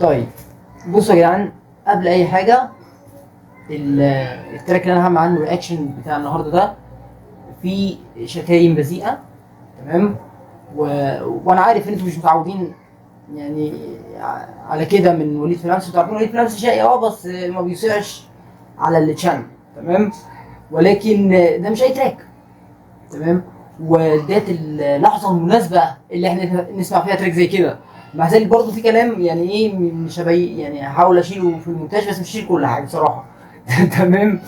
طيب بصوا يا جدعان، قبل اي حاجه التراك اللي انا هعمل عنه رياكشن بتاع النهارده ده فيه شتايم بذيئه، تمام؟ وانا عارف ان انتوا مش متعودين يعني على كده من وليد فلامس. انتوا عارفين وليد فلامس شقي بس ما بيصيعش على التشانل، تمام؟ ولكن ده مش اي تراك، تمام؟ وديت اللحظه المناسبه اللي احنا نسمع فيها تراك زي كده. مع ذلك برضه في كلام يعني ايه مش يعني هحاول اشيله في المونتاج، بس مش هشيل كل حاجه بصراحه. تمام.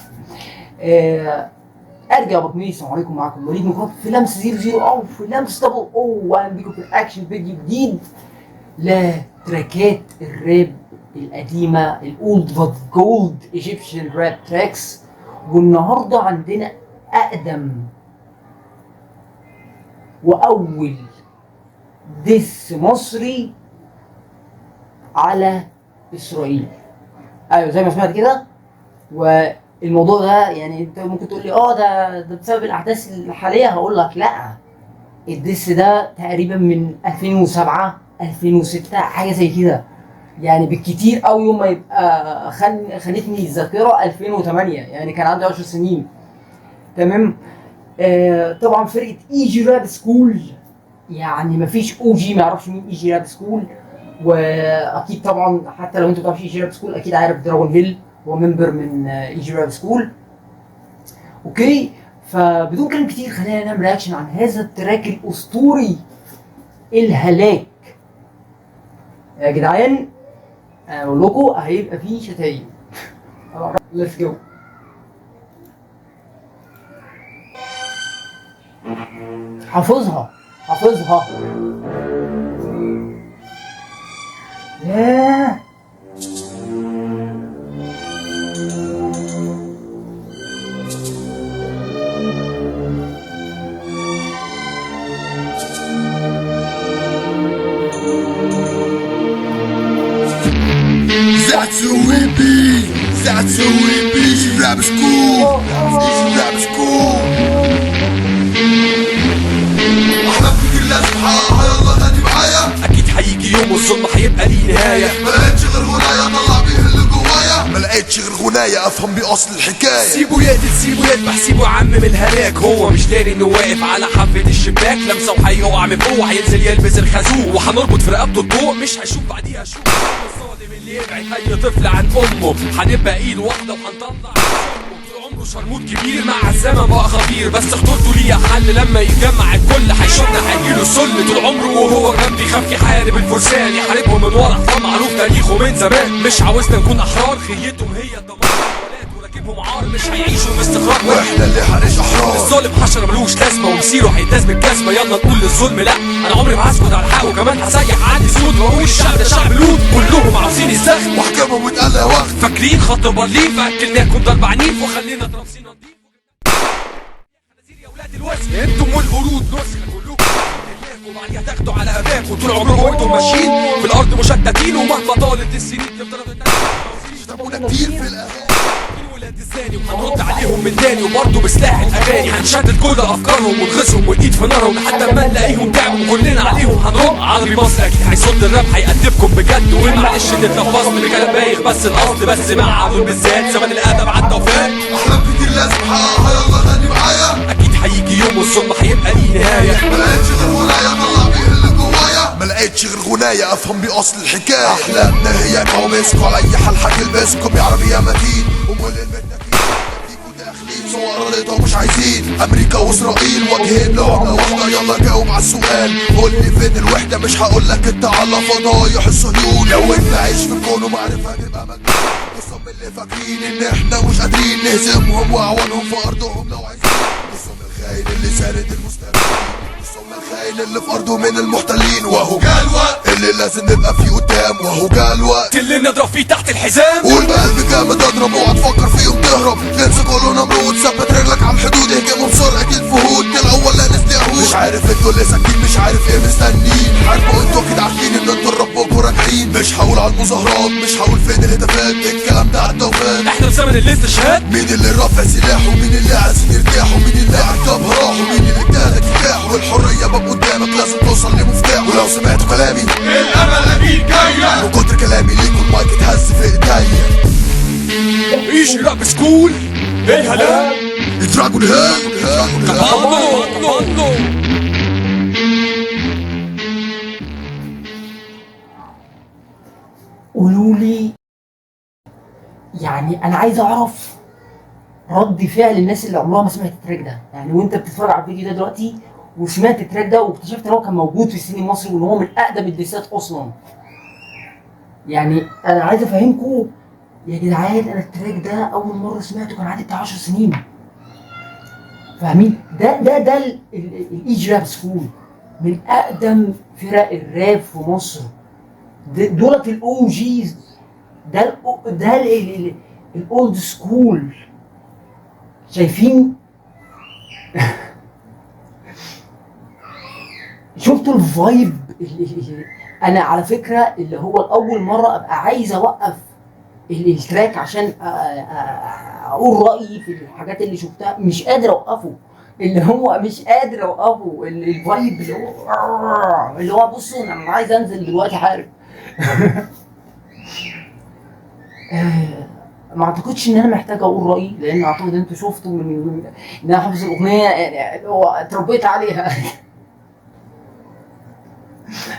ارجع يا بطني، السلام عليكم، معاكم وليد مكرم في لمس 00 او في لمس دبل او، واهلا بيكم في اكشن فيديو جديد لتراكات الراب القديمه، الاولد بات جولد ايجيبشن راب تراكس. والنهارده عندنا اقدم واول ديس مصري على اسرائيل. ايوه زي ما سمعت كده. والموضوع ده يعني انت ممكن تقول لي ده بسبب الاحداث الحاليه. هقول لك لا، الديس ده تقريبا من 2007 2006 حاجه زي كده، يعني بالكتير قوي يوم ما يبقى خانتني الذاكره 2008، يعني كان عندي 10 سنين، تمام؟ طبعا فرقه اي جي راب سكول، يعني مفيش او جي ما يعرفش مين اي جي راب سكول. واكيد طبعا حتى لو انت ما تعرفش اي جي راب سكول اكيد عارف دراجون هيل، هو ممبر من اي جي راب سكول. اوكي، فبدون كلام كتير خلينا نعمل رياكشن عن هذا التراك الاسطوري الهلاك. يا جدعان اقول لكم هيبقى فيه شتايم. ليتس جو. حافظها. ياه That's who we be, she rap school, she rap school. أحلام كتير لازم أحققها، يلا غني معايا. أكيد هيجي يوم والظلم هيبقى ليه نهاية. ملقتش غير غناية أطلع بيه اللي جوايا، ملقتش غير غناية أفهم بيه أصل الحكاية. سيبه يذبح، سيبه عم من الهلاك. هو مش داري إنه واقف على حافة الشباك، لمسة وهيقع من فوق، هينزل يلبس الخازوق، وهنربط في رقبته الضوء مش هيشوف بعديها شوق. الظالم اللي يبعد أي طفل عن أمه، هنبقى إيد واحدة وهنطلع عمره شرموط كبير. مع الزمن بقى خطير، بس خطورته ليها حل لما يتجمع الكل. هيشوفنا هيجيله السل طول عمره وهو جنبي، خاف يحارب الفرسان يحاربهم من ورا، حصان معروف تاريخه من زمان. مش عاوزنا نكون احرار، خيتهم هي الدمار، وراكبهم عار مش هيعيشوا باستقرار. واحنا اللي هنعيش احرار. الظالم حشره ملوش لازمه ومصيره هيتاز بالجزمه. يلا نقول للظلم لا، انا عمري ما هسكت على الحق، وكمان هسيح عندي صوت واقول الشعب ده شعب لوط، كلهم عاوزين يستخدموا واحكامهم واتقال وقت. فاكرين خط برلين فاكلناكم ضرب عنيف وخلينا ترابسين نضيف. يا ولاد الوسخ انتم والقرود نسخه كلكم، وبعديها تاخدوا على قفاكم. طول عمركم انتم ماشيين في الارض مشتتين، ومهما طالت السنين تفضلوا شتمونا كتير في الاغاني ولاد الزاني، وهنرد عليهم من تاني وبرضه بسلاح الاغاني. هنشتت كل افكارهم ونغزهم والايد في نارهم لحد ما نلاقيهم تعبوا وكلنا عليهم هنرد. عربي مصر اكيد هيصد الراب هيأدبكم بجد، ومعلش اتلفظت بكلام بايخ بس الاصل بس مع دول بالذات زمن الادب عدى وفات. احلام كتير لازم احققها، يلا غني معايا. اكيد هيجي يوم والظلم هيبقى ليه نهايه. ملقتش غير غناية اطلع بيه اللي جوايا، ملقتش غير غناية افهم بيه اصل الحكاية. احلامنا هي كوميسكو، على اي حال هتلبسكم يا عربي يا متين. امال المتاكين فيكوا داخلين صور رضا مش عايزين. امريكا واسرائيل واجهين لعبة واحدة، يلا جاوب على السؤال. قول لي فين الوحدة، مش هقول لك انت على فضايح الصهيون. لو انت عايش في الكون ومعرفة تبقى مجنون. قصهم اللي فاكرين ان احنا مش قادرين نهزمهم واعوانهم في ارضهم لو عايزين. قصهم الخاين اللي سارد المستقبل، الخاين اللي في ارضه من المحتلين. وهو جا الوقت اللي لازم نبقى فيه قدام، وهو جا الوقت اللي نضرب فيه تحت الحزام. قول بقلب جامد اضرب، اوعى تفكر فيهم تهرب. ننسى كله نمرود، ثبت رجلك على الحدود، اهجموا بسرعة الفهود. الاول لا نستهود، مش عارف انتوا اللي ساكتين، مش عارف ايه مستنين. حاربوا انتوا اكيد عارفين ان انتوا ربكوا راجعين. مش هقول على المظاهرات، مش هقول فين الهتافات، الكلام ده عدى وفات. احنا في زمن الاستشهاد. مين اللي رافع سلاحه، مين اللي عايزين يرتاحوا، مين اللي عركب راحه، مين اللي ادالك كفاحه. والحرية باب قدامك لازم توصل لمفتاحه. ولو سمعتوا كلامي الامل اكيد جايه، من كتر كلامي ليك بس في ايديا. ايش راب سكول ايه هلا دراجون هيد قولوا لي، يعني انا عايز اعرف رد فعل الناس اللي عمرها ما سمعت التراك ده. يعني وانت بتتفرج على الفيديو ده دلوقتي وسمعت التراك ده واكتشفت ان هو كان موجود في السينما المصري وان هو من اقدم الديسات اصلا. يعني انا عايز افهمكم يا جدعان، انا التراك ده اول مره سمعته كان عندي بتاع 10 سنين. فاهمين؟ ده الايج راب سكول، من اقدم فرق الراب في مصر. دولت الاو جيز، ده الاولد سكول. شايفين؟ شفتوا الفايب؟ انا على فكره اللي هو اول مره ابقى عايز اوقف التراك عشان اقول رايي في الحاجات اللي شفتها، مش قادر اوقفه. اللي هو مش قادر اوقفه الفايب اللي هو بصوا انا عايز انزل دلوقتي حارب. ما اعتقدش ان انا محتاج اقول رايي، لان اعتقد انتوا شفتوا من ان انا حافظ الاغنيه، يعني هو اتربيت عليها.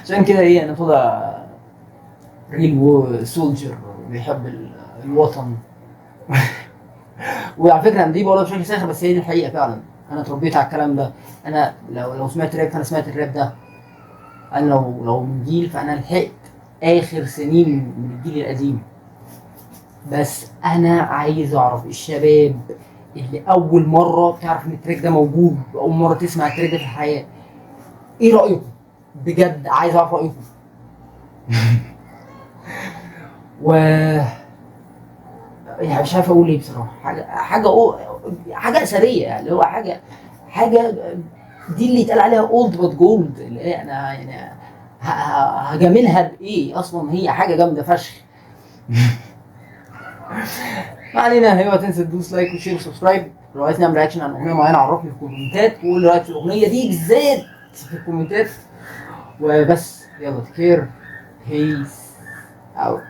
عشان كده ايه، انا طالع ريل سولجر بيحب الوطن. وعلى فكره انا دي بقولها بشكل ساخر، بس هي دي الحقيقه فعلا. انا اتربيت على الكلام ده. انا لو سمعت راب فانا سمعت الراب ده. انا لو من جيل فانا لحقت اخر سنين من الجيل القديم. بس انا عايز اعرف الشباب اللي اول مره تعرف ان التراك ده موجود، اول مره تسمع التراك ده في الحياه، ايه رايكم؟ بجد عايز اعرف رايكم. و يعني مش عارف اقول ايه بصراحه. حاجه اثريه، يعني اللي هو حاجه دي اللي يتقال عليها اولد بات جولد. اللي هي انا يعني هجاملها بايه اصلا؟ هي حاجه جامده فشخ. ما علينا. هي تنسى تدوس لايك وشير وسبسكرايب. لو عايز نعمل رياكشن عن اغنيه معينه عرفني في الكومنتات وقول لي رايك في الاغنيه دي بالذات في الكومنتات. وبس يلا تكير، هيس اوت.